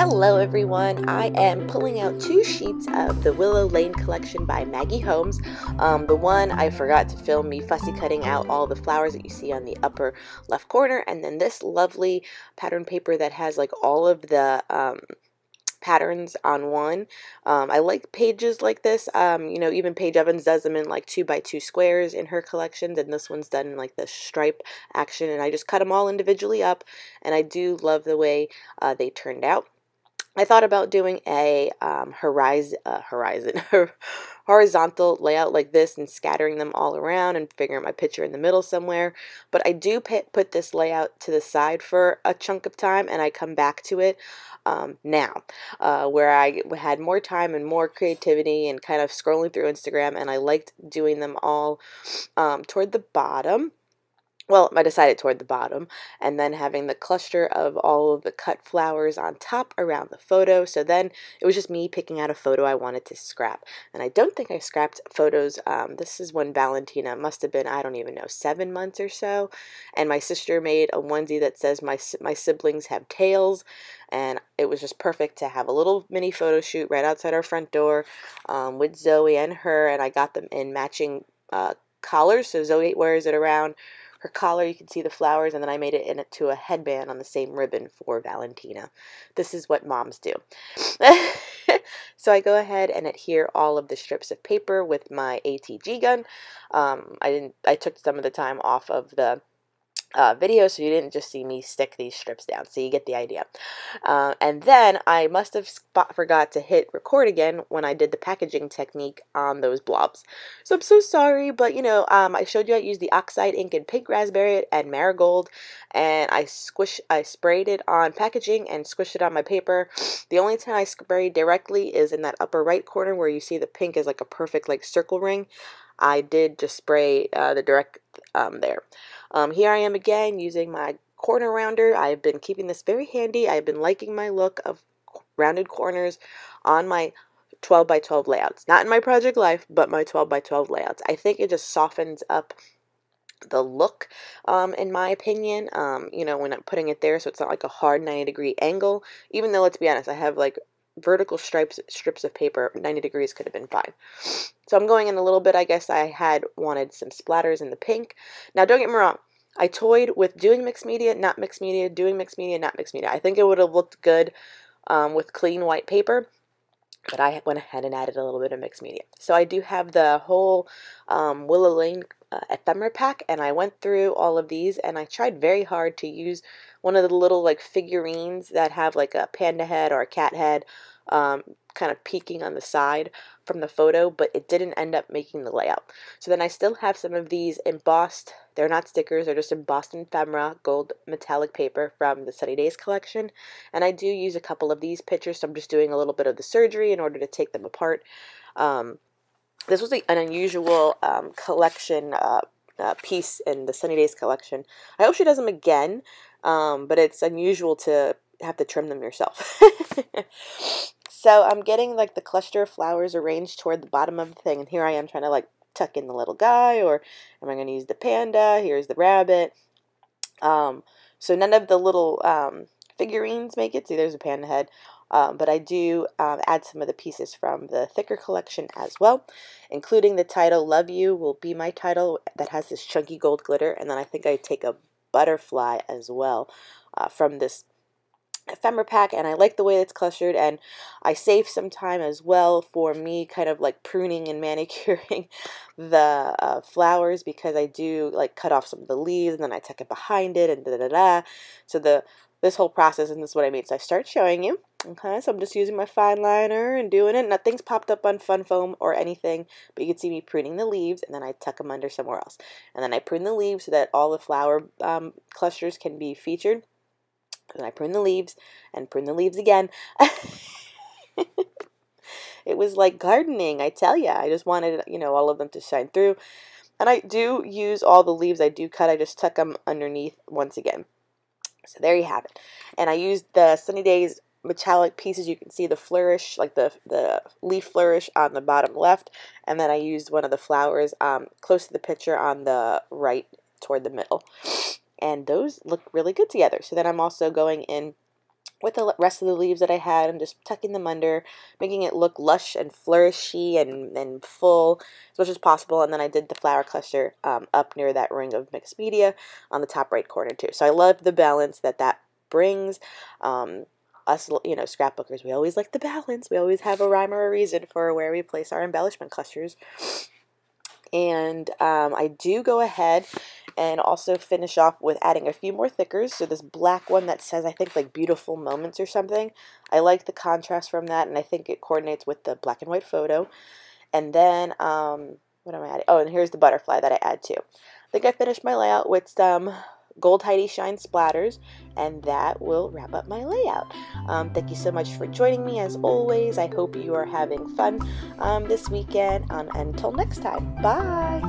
Hello everyone, I am pulling out 2 sheets of the Willow Lane collection by Maggie Holmes. The one I forgot to film me fussy cutting out all the flowers that you see on the upper left corner, and then this lovely pattern paper that has like all of the patterns on one. I like pages like this. Even Paige Evans does them in like 2x2 squares in her collections, and this one's done in like the stripe action, and I just cut them all individually up, and I do love the way they turned out. I thought about doing a horizontal layout like this and scattering them all around and figuring my picture in the middle somewhere, but I do put this layout to the side for a chunk of time, and I come back to it now, where I had more time and more creativity and kind of scrolling through Instagram, and I liked doing them all toward the bottom. Well, I decided toward the bottom, and then having the cluster of all of the cut flowers on top around the photo. So then it was just me picking out a photo I wanted to scrap. And I don't think I scrapped photos. This is when Valentina must have been, I don't even know, 7 months or so. And my sister made a onesie that says my siblings have tails. And it was just perfect to have a little mini photo shoot right outside our front door with Zoe and her. And I got them in matching collars. So Zoe wears it around her collar, you can see the flowers, and then I made it into a headband on the same ribbon for Valentina. This is what moms do. So I go ahead and adhere all of the strips of paper with my ATG gun. I took some of the time off of the video, so you didn't just see me stick these strips down, so you get the idea. And then I must have forgot to hit record again when I did the packaging technique on those blobs. So I'm so sorry, but I showed you I used the oxide ink in pink raspberry and marigold, and I sprayed it on packaging and squished it on my paper. The only time I spray directly is in that upper right corner where you see the pink is like a perfect like circle ring. I did just spray the direct there. Here I am again using my corner rounder. I've been keeping this very handy. I've been liking my look of rounded corners on my 12x12 layouts. Not in my Project Life, but my 12x12 layouts. I think it just softens up the look, in my opinion, when I'm putting it there, so it's not like a hard 90-degree angle, even though, let's be honest, I have like vertical strips of paper. 90 degrees could have been fine. So I'm going in a little bit. I guess I had wanted some splatters in the pink. Now, don't get me wrong. I toyed with doing mixed media, not mixed media, doing mixed media, not mixed media. I think it would have looked good with clean white paper, but I went ahead and added a little bit of mixed media. So I do have the whole Willow Lane ephemera pack, and I went through all of these, and I tried very hard to use one of the little like figurines that have like a panda head or a cat head kind of peeking on the side from the photo, but it didn't end up making the layout. So then I still have some of these embossed. They're not stickers, they're just embossed ephemera gold metallic paper from the Sunny Days collection, and I do use a couple of these pictures, so I'm just doing a little bit of the surgery in order to take them apart. This was an unusual collection piece in the Sunny Days collection. I hope she does them again, but it's unusual to have to trim them yourself. So I'm getting like the cluster of flowers arranged toward the bottom of the thing, and here I am trying to like tuck in the little guy, or am I going to use the panda? Here's the rabbit. So none of the little figurines make it. See, there's a panda head. But I do add some of the pieces from the thicker collection as well, including the title, Love You Will Be My Title, that has this chunky gold glitter. And then I think I take a butterfly as well from this ephemera pack, and I like the way it's clustered, and I save some time as well for me kind of like pruning and manicuring the flowers, because I do like cut off some of the leaves, and then I tuck it behind it, and da-da-da. So this whole process, and this is what I mean. So I start showing you. Okay, so I'm just using my fine liner and doing it. Nothing's popped up on Fun Foam or anything, but you can see me pruning the leaves, and then I tuck them under somewhere else. And then I prune the leaves so that all the flower clusters can be featured. And I prune the leaves and prune the leaves again. It was like gardening, I tell ya. I just wanted, all of them to shine through. And I do use all the leaves I do cut. I just tuck them underneath once again. So there you have it. And I used the Sunny Days metallic pieces. You can see the flourish, like the leaf flourish on the bottom left. And then I used one of the flowers close to the picture on the right toward the middle. And those look really good together. So then I'm also going in with the rest of the leaves that I had and just tucking them under, making it look lush and flourishy and full as much as possible. And then I did the flower cluster up near that ring of mixed media on the top right corner too. So I love the balance that that brings. Us, you know, scrapbookers, we always like the balance. We always have a rhyme or a reason for where we place our embellishment clusters. And I do go ahead and also finish off with adding a few more thickers. So this black one that says, I think, like beautiful moments or something. I like the contrast from that, and I think it coordinates with the black and white photo. And then, what am I adding? Oh, and here's the butterfly that I add too. I think I finished my layout with some Gold Heidi Shine splatters, and that will wrap up my layout. Thank you so much for joining me as always. I hope you are having fun this weekend. Until next time, bye!